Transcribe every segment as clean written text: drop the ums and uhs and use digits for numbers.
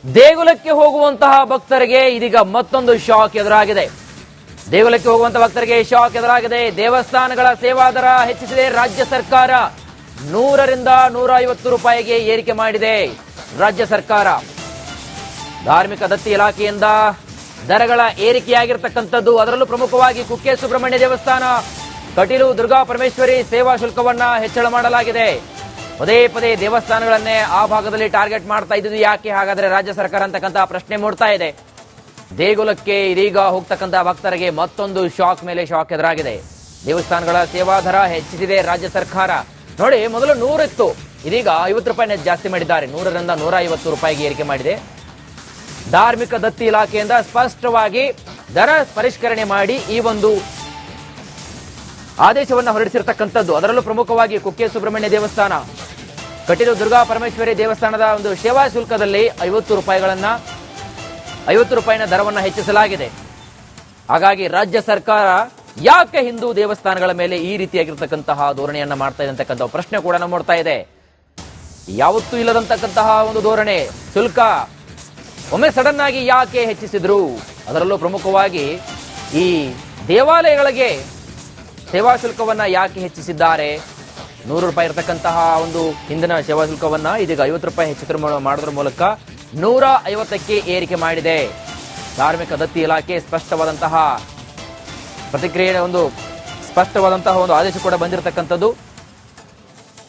ದೇಗುಲಕ್ಕೆ ಹೋಗುವಂತಹ ಭಕ್ತರಿಗೆ ಇದೀಗ ಮತ್ತೊಂದು ಶಾಕ್ ಎದುರಾಗಿದೆ. ದೇಗುಲಕ್ಕೆ ಹೋಗುವಂತಹ ಭಕ್ತರಿಗೆ ಶಾಕ್ ಎದುರಾಗಿದೆ. ದೇವಸ್ಥಾನಗಳ ಸೇವಾದರ ಹೆಚ್ಚಿಸಿದೆ ರಾಜ್ಯ ಸರ್ಕಾರ. 100ರಿಂದ 150 ರೂಪಾಯಿಗೆ ಏರಿಕೆ ಮಾಡಿದೆ ರಾಜ್ಯ ಸರ್ಕಾರ. ಧಾರ್ಮಿಕ ದತ್ತಿ ಇಲಾಖೆಯಿಂದ ದರಗಳ ಏರಿಕೆಯಾಗಿರ್ತಕ್ಕಂಥದ್ದು. ಅದರಲ್ಲೂ ಪ್ರಮುಖವಾಗಿ ಕುಕ್ಕೆ ಸುಬ್ರಹ್ಮಣ್ಯ ದೇವಸ್ಥಾನ, ಕಟೀಲು ದುರ್ಗಾ ಪರಮೇಶ್ವರಿ ಸೇವಾ ಶುಲ್ಕವನ್ನ ಹೆಚ್ಚಳ ಮಾಡಲಾಗಿದೆ. ಪದೇ ಪದೇ ದೇವಸ್ಥಾನಗಳನ್ನೇ ಆ ಭಾಗದಲ್ಲಿ ಟಾರ್ಗೆಟ್ ಮಾಡ್ತಾ ಇದ್ದು ಯಾಕೆ ಹಾಗಾದ್ರೆ ರಾಜ್ಯ ಸರ್ಕಾರ ಅಂತಕ್ಕಂಥ ಪ್ರಶ್ನೆ ಮೂಡ್ತಾ ಇದೆ. ದೇಗುಲಕ್ಕೆ ಇದೀಗ ಹೋಗ್ತಕ್ಕಂಥ ಭಕ್ತರಿಗೆ ಮತ್ತೊಂದು ಶಾಕ್ ಮೇಲೆ ಶಾಕ್ ಎದುರಾಗಿದೆ. ದೇವಸ್ಥಾನಗಳ ಸೇವಾದರ ಹೆಚ್ಚಿಸಿದೆ ರಾಜ್ಯ ಸರ್ಕಾರ. ನೋಡಿ, ಮೊದಲು 100 ಇತ್ತು, ಇದೀಗ 50 ರೂಪಾಯಿನ ಜಾಸ್ತಿ ಮಾಡಿದ್ದಾರೆ. 100ರಿಂದ 150 ರೂಪಾಯಿಗೆ ಏರಿಕೆ ಮಾಡಿದೆ. ಧಾರ್ಮಿಕ ದತ್ತಿ ಇಲಾಖೆಯಿಂದ ಸ್ಪಷ್ಟವಾಗಿ ದರ ಪರಿಷ್ಕರಣೆ ಮಾಡಿ ಈ ಒಂದು ಆದೇಶವನ್ನು ಹೊರಡಿಸಿರ್ತಕ್ಕಂಥದ್ದು. ಅದರಲ್ಲೂ ಪ್ರಮುಖವಾಗಿ ಕುಕ್ಕೆ ಸುಬ್ರಹ್ಮಣ್ಯ ದೇವಸ್ಥಾನ, ಕಟೀಲು ದುರ್ಗಾ ಪರಮೇಶ್ವರಿ ದೇವಸ್ಥಾನದ ಒಂದು ಸೇವಾ ಶುಲ್ಕದಲ್ಲಿ 50 ರೂಪಾಯಿನ ದರವನ್ನು ಹೆಚ್ಚಿಸಲಾಗಿದೆ. ಹಾಗಾಗಿ ರಾಜ್ಯ ಸರ್ಕಾರ ಯಾಕೆ ಹಿಂದೂ ದೇವಸ್ಥಾನಗಳ ಮೇಲೆ ಈ ರೀತಿಯಾಗಿರ್ತಕ್ಕಂತಹ ಧೋರಣೆಯನ್ನ ಮಾಡ್ತಾ ಇದೆ ಅಂತಕ್ಕಂಥ ಪ್ರಶ್ನೆ ಕೂಡ ಮೂಡ್ತಾ ಇದೆ. ಯಾವತ್ತೂ ಇಲ್ಲದಂತಕ್ಕಂತಹ ಒಂದು ಧೋರಣೆ, ಶುಲ್ಕ ಒಮ್ಮೆ ಸಡನ್ ಆಗಿ ಯಾಕೆ ಹೆಚ್ಚಿಸಿದ್ರು? ಅದರಲ್ಲೂ ಪ್ರಮುಖವಾಗಿ ಈ ದೇವಾಲಯಗಳಿಗೆ ಸೇವಾ ಶುಲ್ಕವನ್ನ ಯಾಕೆ ಹೆಚ್ಚಿಸಿದ್ದಾರೆ? 100 ರೂಪಾಯಿ ಇರತಕ್ಕಂತಹ ಒಂದು ಹಿಂದಿನ ಸೇವಾ ಶುಲ್ಕವನ್ನ ಇದೀಗ 50 ರೂಪಾಯಿ ಹೆಚ್ಚು ಮಾಡೋದ್ರ ಮೂಲಕ 150ಕ್ಕೆ ಏರಿಕೆ ಮಾಡಿದೆ. ಧಾರ್ಮಿಕ ದತ್ತಿ ಇಲಾಖೆ ಸ್ಪಷ್ಟವಾದಂತಹ ಪ್ರತಿಕ್ರಿಯೆ, ಸ್ಪಷ್ಟವಾದಂತಹ ಒಂದು ಆದೇಶ ಕೂಡ ಬಂದಿರತಕ್ಕಂಥದ್ದು.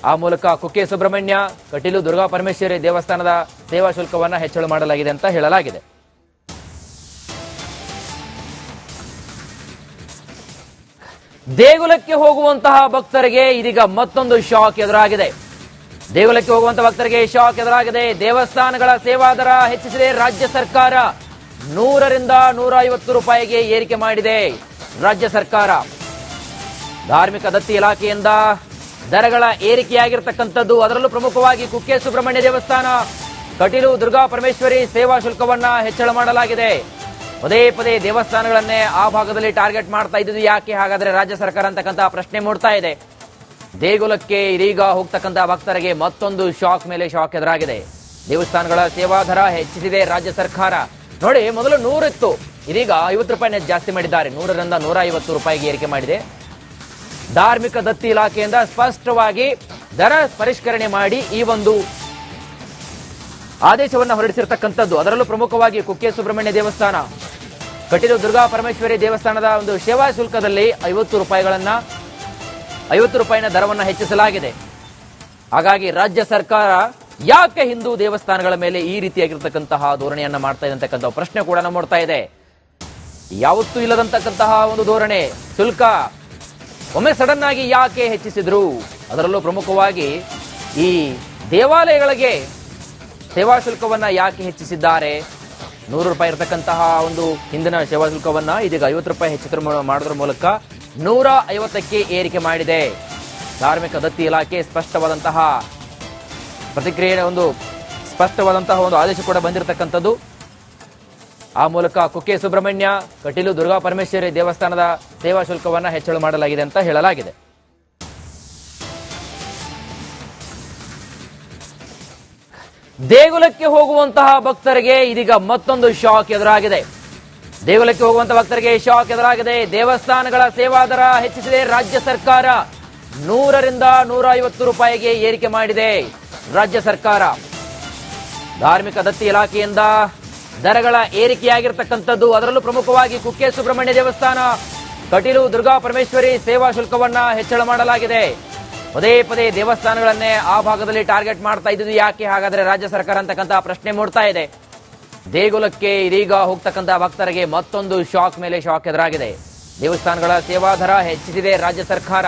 ಆ ಮೂಲಕ ಕುಕ್ಕೆ ಸುಬ್ರಹ್ಮಣ್ಯ, ಕಟೀಲು ದುರ್ಗಾ ಪರಮೇಶ್ವರಿ ದೇವಸ್ಥಾನದ ಸೇವಾ ಶುಲ್ಕವನ್ನ ಹೆಚ್ಚಳ ಮಾಡಲಾಗಿದೆ ಅಂತ ಹೇಳಲಾಗಿದೆ. ದೇಗುಲಕ್ಕೆ ಹೋಗುವಂತಹ ಭಕ್ತರಿಗೆ ಇದೀಗ ಮತ್ತೊಂದು ಶಾಕ್ ಎದುರಾಗಿದೆ. ದೇಗುಲಕ್ಕೆ ಹೋಗುವಂತಹ ಭಕ್ತರಿಗೆ ಶಾಕ್ ಎದುರಾಗಿದೆ. ದೇವಸ್ಥಾನಗಳ ಸೇವಾದರ ಹೆಚ್ಚಿಸಿದೆ ರಾಜ್ಯ ಸರ್ಕಾರ. 100ರಿಂದ 150 ರೂಪಾಯಿಗೆ ಏರಿಕೆ ಮಾಡಿದೆ ರಾಜ್ಯ ಸರ್ಕಾರ. ಧಾರ್ಮಿಕ ದತ್ತಿ ಇಲಾಖೆಯಿಂದ ದರಗಳ ಏರಿಕೆಯಾಗಿರ್ತಕ್ಕಂಥದ್ದು. ಅದರಲ್ಲೂ ಪ್ರಮುಖವಾಗಿ ಕುಕ್ಕೆ ಸುಬ್ರಹ್ಮಣ್ಯ ದೇವಸ್ಥಾನ, ಕಟೀಲು ದುರ್ಗಾ ಪರಮೇಶ್ವರಿ ಸೇವಾ ಶುಲ್ಕವನ್ನ ಹೆಚ್ಚಳ ಮಾಡಲಾಗಿದೆ. ಪದೇ ಪದೇ ದೇವಸ್ಥಾನಗಳನ್ನೇ ಆ ಭಾಗದಲ್ಲಿ ಟಾರ್ಗೆಟ್ ಮಾಡ್ತಾ ಇದ್ದು ಯಾಕೆ ಹಾಗಾದ್ರೆ ರಾಜ್ಯ ಸರ್ಕಾರ ಅಂತಕ್ಕಂಥ ಪ್ರಶ್ನೆ ಮೂಡ್ತಾ ಇದೆ. ದೇಗುಲಕ್ಕೆ ಇದೀಗ ಹೋಗ್ತಕ್ಕಂಥ ಭಕ್ತರಿಗೆ ಮತ್ತೊಂದು ಶಾಕ್ ಮೇಲೆ ಶಾಕ್ ಎದುರಾಗಿದೆ. ದೇವಸ್ಥಾನಗಳ ಸೇವಾದರ ಹೆಚ್ಚಿಸಿದೆ ರಾಜ್ಯ ಸರ್ಕಾರ. ನೋಡಿ, ಮೊದಲು 100 ಇತ್ತು, ಇದೀಗ 50 ರೂಪಾಯಿನ ಜಾಸ್ತಿ ಮಾಡಿದ್ದಾರೆ. 100ರಿಂದ 150 ರೂಪಾಯಿಗೆ ಏರಿಕೆ ಮಾಡಿದೆ. ಧಾರ್ಮಿಕ ದತ್ತಿ ಇಲಾಖೆಯಿಂದ ಸ್ಪಷ್ಟವಾಗಿ ದರ ಪರಿಷ್ಕರಣೆ ಮಾಡಿ ಈ ಒಂದು ಆದೇಶವನ್ನು ಹೊರಡಿಸಿರ್ತಕ್ಕಂಥದ್ದು. ಅದರಲ್ಲೂ ಪ್ರಮುಖವಾಗಿ ಕುಕ್ಕೆ ಸುಬ್ರಹ್ಮಣ್ಯ ದೇವಸ್ಥಾನ, ಕಟೀಲು ದುರ್ಗಾ ಪರಮೇಶ್ವರಿ ದೇವಸ್ಥಾನದ ಒಂದು ಸೇವಾ ಶುಲ್ಕದಲ್ಲಿ 50 ರೂಪಾಯಿನ ದರವನ್ನು ಹೆಚ್ಚಿಸಲಾಗಿದೆ. ಹಾಗಾಗಿ ರಾಜ್ಯ ಸರ್ಕಾರ ಯಾಕೆ ಹಿಂದೂ ದೇವಸ್ಥಾನಗಳ ಮೇಲೆ ಈ ರೀತಿಯಾಗಿರ್ತಕ್ಕಂತಹ ಧೋರಣೆಯನ್ನ ಮಾಡ್ತಾ ಇದೆ ಅಂತಕ್ಕಂಥ ಪ್ರಶ್ನೆ ಕೂಡ ಮೂಡ್ತಾ ಇದೆ. ಯಾವತ್ತೂ ಇಲ್ಲದಂತಕ್ಕಂತಹ ಒಂದು ಧೋರಣೆ, ಶುಲ್ಕ ಒಮ್ಮೆ ಸಡನ್ ಆಗಿ ಯಾಕೆ ಹೆಚ್ಚಿಸಿದ್ರು? ಅದರಲ್ಲೂ ಪ್ರಮುಖವಾಗಿ ಈ ದೇವಾಲಯಗಳಿಗೆ ಸೇವಾ ಶುಲ್ಕವನ್ನ ಯಾಕೆ ಹೆಚ್ಚಿಸಿದ್ದಾರೆ? 100 ರೂಪಾಯಿ ಇರತಕ್ಕಂತಹ ಒಂದು ಹಿಂದಿನ ಸೇವಾ ಶುಲ್ಕವನ್ನ ಇದೀಗ 50 ರೂಪಾಯಿ ಹೆಚ್ಚು ಮಾಡೋದ್ರ ಮೂಲಕ 150ಕ್ಕೆ ಏರಿಕೆ ಮಾಡಿದೆ. ಧಾರ್ಮಿಕ ದತ್ತಿ ಇಲಾಖೆ ಸ್ಪಷ್ಟವಾದಂತಹ ಪ್ರತಿಕ್ರಿಯೆ, ಸ್ಪಷ್ಟವಾದಂತಹ ಒಂದು ಆದೇಶ ಕೂಡ ಬಂದಿರತಕ್ಕಂಥದ್ದು. ಆ ಮೂಲಕ ಕುಕ್ಕೆ ಸುಬ್ರಹ್ಮಣ್ಯ, ಕಟೀಲು ದುರ್ಗಾ ಪರಮೇಶ್ವರಿ ದೇವಸ್ಥಾನದ ಸೇವಾ ಶುಲ್ಕವನ್ನ ಹೆಚ್ಚಳ ಮಾಡಲಾಗಿದೆ ಅಂತ ಹೇಳಲಾಗಿದೆ. ದೇಗುಲಕ್ಕೆ ಹೋಗುವಂತಹ ಭಕ್ತರಿಗೆ ಇದೀಗ ಮತ್ತೊಂದು ಶಾಕ್ ಎದುರಾಗಿದೆ. ದೇಗುಲಕ್ಕೆ ಹೋಗುವಂತಹ ಭಕ್ತರಿಗೆ ಶಾಕ್ ಎದುರಾಗಿದೆ. ದೇವಸ್ಥಾನಗಳ ಸೇವಾದರ ಹೆಚ್ಚಿಸಿದೆ ರಾಜ್ಯ ಸರ್ಕಾರ. 100ರಿಂದ 150 ರೂಪಾಯಿಗೆ ಏರಿಕೆ ಮಾಡಿದೆ ರಾಜ್ಯ ಸರ್ಕಾರ. ಧಾರ್ಮಿಕ ದತ್ತಿ ಇಲಾಖೆಯಿಂದ ದರಗಳ ಏರಿಕೆಯಾಗಿರ್ತಕ್ಕಂಥದ್ದು. ಅದರಲ್ಲೂ ಪ್ರಮುಖವಾಗಿ ಕುಕ್ಕೆ ಸುಬ್ರಹ್ಮಣ್ಯ ದೇವಸ್ಥಾನ, ಕಟೀಲು ದುರ್ಗಾ ಪರಮೇಶ್ವರಿ ಸೇವಾ ಶುಲ್ಕವನ್ನ ಹೆಚ್ಚಳ ಮಾಡಲಾಗಿದೆ. ಪದೇ ಪದೇ ದೇವಸ್ಥಾನಗಳನ್ನೇ ಆ ಭಾಗದಲ್ಲಿ ಟಾರ್ಗೆಟ್ ಮಾಡ್ತಾ ಇದ್ದು ಯಾಕೆ ಹಾಗಾದ್ರೆ ರಾಜ್ಯ ಸರ್ಕಾರ ಅಂತಕ್ಕಂಥ ಪ್ರಶ್ನೆ ಮೂಡ್ತಾ ಇದೆ. ದೇಗುಲಕ್ಕೆ ಇದೀಗ ಹೋಗ್ತಕ್ಕಂಥ ಭಕ್ತರಿಗೆ ಮತ್ತೊಂದು ಶಾಕ್ ಮೇಲೆ ಶಾಕ್ ಎದುರಾಗಿದೆ. ದೇವಸ್ಥಾನಗಳ ಸೇವಾದರ ಹೆಚ್ಚಿಸಿದೆ ರಾಜ್ಯ ಸರ್ಕಾರ.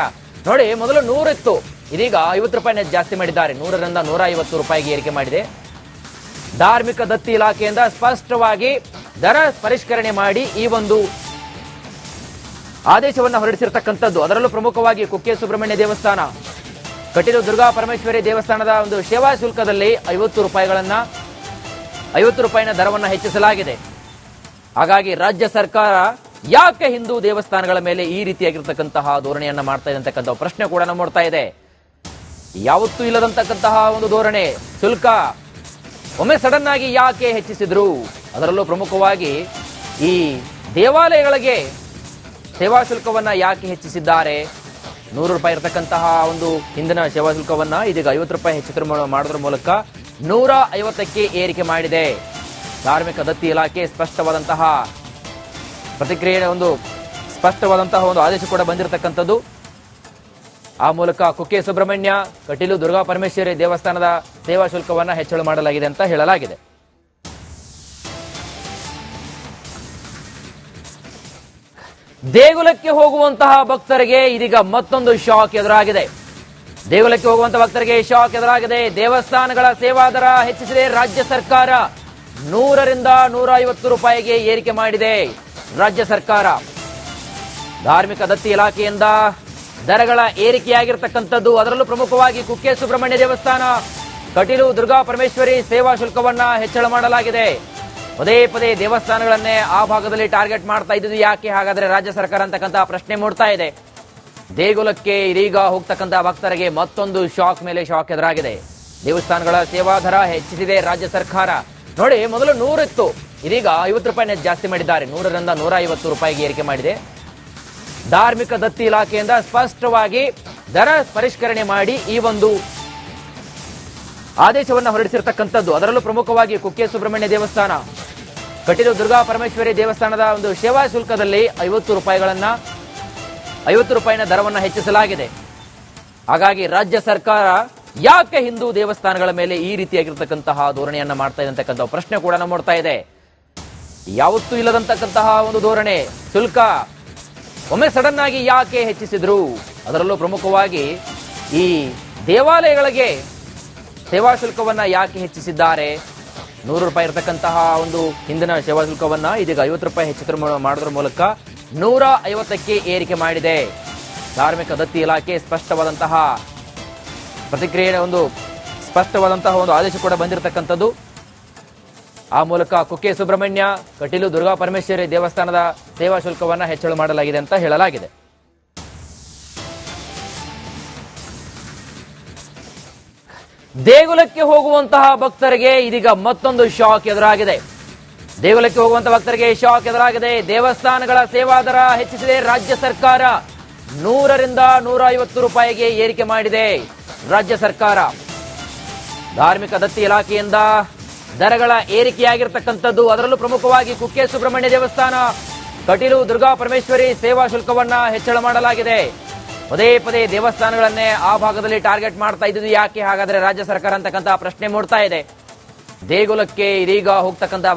ನೋಡಿ, ಮೊದಲು 100 ಇತ್ತು, ಇದೀಗ 50 ರೂಪಾಯಿನ ಜಾಸ್ತಿ ಮಾಡಿದ್ದಾರೆ. 100ರಿಂದ 150 ರೂಪಾಯಿಗೆ ಏರಿಕೆ ಮಾಡಿದೆ. ಧಾರ್ಮಿಕ ದತ್ತಿ ಇಲಾಖೆಯಿಂದ ಸ್ಪಷ್ಟವಾಗಿ ದರ ಪರಿಷ್ಕರಣೆ ಮಾಡಿ ಈ ಒಂದು ಆದೇಶವನ್ನು ಹೊರಡಿಸಿರ್ತಕ್ಕಂಥದ್ದು. ಅದರಲ್ಲೂ ಪ್ರಮುಖವಾಗಿ ಕುಕ್ಕೆ ಸುಬ್ರಹ್ಮಣ್ಯ ದೇವಸ್ಥಾನ, ಕಟೀಲು ದುರ್ಗಾ ಪರಮೇಶ್ವರಿ ದೇವಸ್ಥಾನದ ಒಂದು ಸೇವಾ ಶುಲ್ಕದಲ್ಲಿ 50 ರೂಪಾಯಿನ ದರವನ್ನು ಹೆಚ್ಚಿಸಲಾಗಿದೆ. ಹಾಗಾಗಿ ರಾಜ್ಯ ಸರ್ಕಾರ ಯಾಕೆ ಹಿಂದೂ ದೇವಸ್ಥಾನಗಳ ಮೇಲೆ ಈ ರೀತಿಯಾಗಿರ್ತಕ್ಕಂತಹ ಧೋರಣೆಯನ್ನ ಮಾಡ್ತಾ ಇದೆ ಅಂತಕ್ಕಂಥ ಪ್ರಶ್ನೆ ಕೂಡ ಮೂಡ್ತಾ ಇದೆ. ಯಾವತ್ತೂ ಇಲ್ಲದಂತಕ್ಕಂತಹ ಒಂದು ಧೋರಣೆ, ಶುಲ್ಕ ಒಮ್ಮೆ ಸಡನ್ ಆಗಿ ಯಾಕೆ ಹೆಚ್ಚಿಸಿದ್ರು? ಅದರಲ್ಲೂ ಪ್ರಮುಖವಾಗಿ ಈ ದೇವಾಲಯಗಳಿಗೆ ಸೇವಾ ಶುಲ್ಕವನ್ನ ಯಾಕೆ ಹೆಚ್ಚಿಸಿದ್ದಾರೆ? 100 ರೂಪಾಯಿ ಇರತಕ್ಕಂತಹ ಒಂದು ಹಿಂದಿನ ಸೇವಾ ಶುಲ್ಕವನ್ನ ಇದೀಗ 50 ರೂಪಾಯಿ ಹೆಚ್ಚು ಮಾಡೋದ್ರ ಮೂಲಕ 150ಕ್ಕೆ ಏರಿಕೆ ಮಾಡಿದೆ. ಧಾರ್ಮಿಕ ದತ್ತಿ ಇಲಾಖೆ ಸ್ಪಷ್ಟವಾದಂತಹ ಪ್ರತಿಕ್ರಿಯೆ, ಸ್ಪಷ್ಟವಾದಂತಹ ಒಂದು ಆದೇಶ ಕೂಡ ಬಂದಿರತಕ್ಕಂಥದ್ದು. ಆ ಮೂಲಕ ಕುಕ್ಕೆ ಸುಬ್ರಹ್ಮಣ್ಯ, ಕಟೀಲು ದುರ್ಗಾ ಪರಮೇಶ್ವರಿ ದೇವಸ್ಥಾನದ ಸೇವಾ ಶುಲ್ಕವನ್ನ ಹೆಚ್ಚಳ ಮಾಡಲಾಗಿದೆ ಅಂತ ಹೇಳಲಾಗಿದೆ. ದೇಗುಲಕ್ಕೆ ಹೋಗುವಂತಹ ಭಕ್ತರಿಗೆ ಇದೀಗ ಮತ್ತೊಂದು ಶಾಕ್ ಎದುರಾಗಿದೆ. ದೇಗುಲಕ್ಕೆ ಹೋಗುವಂತಹ ಭಕ್ತರಿಗೆ ಶಾಕ್ ಎದುರಾಗಿದೆ. ದೇವಸ್ಥಾನಗಳ ಸೇವಾದರ ಹೆಚ್ಚಿಸಿದೆ ರಾಜ್ಯ ಸರ್ಕಾರ. 100ರಿಂದ 150 ರೂಪಾಯಿಗೆ ಏರಿಕೆ ಮಾಡಿದೆ ರಾಜ್ಯ ಸರ್ಕಾರ. ಧಾರ್ಮಿಕ ದತ್ತಿ ಇಲಾಖೆಯಿಂದ ದರಗಳ ಏರಿಕೆಯಾಗಿರ್ತಕ್ಕಂಥದ್ದು. ಅದರಲ್ಲೂ ಪ್ರಮುಖವಾಗಿ ಕುಕ್ಕೆ ಸುಬ್ರಹ್ಮಣ್ಯ ದೇವಸ್ಥಾನ, ಕಟೀಲು ದುರ್ಗಾ ಪರಮೇಶ್ವರಿ ಸೇವಾ ಶುಲ್ಕವನ್ನ ಹೆಚ್ಚಳ ಮಾಡಲಾಗಿದೆ. ಪದೇ ಪದೇ ದೇವಸ್ಥಾನಗಳನ್ನೇ ಆ ಭಾಗದಲ್ಲಿ ಟಾರ್ಗೆಟ್ ಮಾಡ್ತಾ ಇದ್ದು ಯಾಕೆ ಹಾಗಾದ್ರೆ ರಾಜ್ಯ ಸರ್ಕಾರ ಅಂತಕ್ಕಂತಹ ಪ್ರಶ್ನೆ ಮೂಡ್ತಾ ಇದೆ. ದೇಗುಲಕ್ಕೆ ಇದೀಗ ಹೋಗ್ತಕ್ಕಂತಹ ಭಕ್ತರಿಗೆ ಮತ್ತೊಂದು ಶಾಕ್ ಮೇಲೆ ಶಾಕ್ ಎದುರಾಗಿದೆ. ದೇವಸ್ಥಾನಗಳ ಸೇವಾದರ ಹೆಚ್ಚಿಸಿದೆ ರಾಜ್ಯ ಸರ್ಕಾರ. ನೋಡಿ, ಮೊದಲು 100 ಇತ್ತು, ಇದೀಗ 50 ರೂಪಾಯಿ ಜಾಸ್ತಿ ಮಾಡಿದ್ದಾರೆ. 100ರಿಂದ 150 ರೂಪಾಯಿಗೆ ಏರಿಕೆ ಮಾಡಿದೆ. ಧಾರ್ಮಿಕ ದತ್ತಿ ಇಲಾಖೆಯಿಂದ ಸ್ಪಷ್ಟವಾಗಿ ದರ ಪರಿಷ್ಕರಣೆ ಮಾಡಿ ಈ ಒಂದು ಆದೇಶವನ್ನು ಹೊರಡಿಸಿರ್ತಕ್ಕಂಥದ್ದು. ಅದರಲ್ಲೂ ಪ್ರಮುಖವಾಗಿ ಕುಕ್ಕೆ ಸುಬ್ರಹ್ಮಣ್ಯ ದೇವಸ್ಥಾನ, ಕಟೀಲು ದುರ್ಗಾ ಪರಮೇಶ್ವರಿ ದೇವಸ್ಥಾನದ ಒಂದು ಸೇವಾ ಶುಲ್ಕದಲ್ಲಿ 50 ರೂಪಾಯಿನ ದರವನ್ನು ಹೆಚ್ಚಿಸಲಾಗಿದೆ. ಹಾಗಾಗಿ ರಾಜ್ಯ ಸರ್ಕಾರ ಯಾಕೆ ಹಿಂದೂ ದೇವಸ್ಥಾನಗಳ ಮೇಲೆ ಈ ರೀತಿಯಾಗಿರ್ತಕ್ಕಂತಹ ಧೋರಣೆಯನ್ನ ಮಾಡ್ತಾ ಇದೆ ಅಂತಕ್ಕಂಥ ಪ್ರಶ್ನೆ ಕೂಡ ಮೂಡ್ತಾ ಇದೆ. ಯಾವತ್ತೂ ಇಲ್ಲದಂತಕ್ಕಂತಹ ಒಂದು ಧೋರಣೆ, ಶುಲ್ಕ ಒಮ್ಮೆ ಸಡನ್ ಆಗಿ ಯಾಕೆ ಹೆಚ್ಚಿಸಿದ್ರು? ಅದರಲ್ಲೂ ಪ್ರಮುಖವಾಗಿ ಈ ದೇವಾಲಯಗಳಿಗೆ ಸೇವಾ ಶುಲ್ಕವನ್ನ ಯಾಕೆ ಹೆಚ್ಚಿಸಿದ್ದಾರೆ? 100 ರೂಪಾಯಿ ಇರತಕ್ಕಂತಹ ಒಂದು ಹಿಂದಿನ ಸೇವಾ ಶುಲ್ಕವನ್ನ ಇದೀಗ 50 ರೂಪಾಯಿ ಹೆಚ್ಚು ಮಾಡೋದ್ರ ಮೂಲಕ 150ಕ್ಕೆ ಏರಿಕೆ ಮಾಡಿದೆ. ಧಾರ್ಮಿಕ ದತ್ತಿ ಇಲಾಖೆ ಸ್ಪಷ್ಟವಾದಂತಹ ಪ್ರತಿಕ್ರಿಯೆ, ಸ್ಪಷ್ಟವಾದಂತಹ ಒಂದು ಆದೇಶ ಕೂಡ ಬಂದಿರತಕ್ಕಂಥದ್ದು. ಆ ಮೂಲಕ ಕುಕ್ಕೆ ಸುಬ್ರಹ್ಮಣ್ಯ, ಕಟೀಲು ದುರ್ಗಾ ಪರಮೇಶ್ವರಿ ದೇವಸ್ಥಾನದ ಸೇವಾ ಶುಲ್ಕವನ್ನ ಹೆಚ್ಚಳ ಮಾಡಲಾಗಿದೆ ಅಂತ ಹೇಳಲಾಗಿದೆ. ದೇಗುಲಕ್ಕೆ ಹೋಗುವಂತಹ ಭಕ್ತರಿಗೆ ಇದೀಗ ಮತ್ತೊಂದು ಶಾಕ್ ಎದುರಾಗಿದೆ. ದೇಗುಲಕ್ಕೆ ಹೋಗುವಂತಹ ಭಕ್ತರಿಗೆ ಶಾಕ್ ಎದುರಾಗಿದೆ. ದೇವಸ್ಥಾನಗಳ ಸೇವಾದರ ಹೆಚ್ಚಿಸಿದೆ ರಾಜ್ಯ ಸರ್ಕಾರ. 100ರಿಂದ 150 ರೂಪಾಯಿಗೆ ಏರಿಕೆ ಮಾಡಿದೆ ರಾಜ್ಯ ಸರ್ಕಾರ. ಧಾರ್ಮಿಕ ದತ್ತಿ ಇಲಾಖೆಯಿಂದ ದರಗಳ ಏರಿಕೆಯಾಗಿರ್ತಕ್ಕಂಥದ್ದು. ಅದರಲ್ಲೂ ಪ್ರಮುಖವಾಗಿ ಕುಕ್ಕೆ ಸುಬ್ರಹ್ಮಣ್ಯ ದೇವಸ್ಥಾನ, ಕಟೀಲು ದುರ್ಗಾ ಪರಮೇಶ್ವರಿ ಸೇವಾ ಶುಲ್ಕವನ್ನ ಹೆಚ್ಚಳ ಮಾಡಲಾಗಿದೆ. ಪದೇ ಪದೇ ದೇವಸ್ಥಾನಗಳನ್ನೇ ಆ ಭಾಗದಲ್ಲಿ ಟಾರ್ಗೆಟ್ ಮಾಡ್ತಾ ಇದ್ದು ಯಾಕೆ ಹಾಗಾದ್ರೆ ರಾಜ್ಯ ಸರ್ಕಾರ ಅಂತಕ್ಕಂತಹ ಪ್ರಶ್ನೆ ಮೂಡ್ತಾ ಇದೆ. ದೇಗುಲಕ್ಕೆ ಇದೀಗ ಹೋಗ್ತಕ್ಕಂತಹ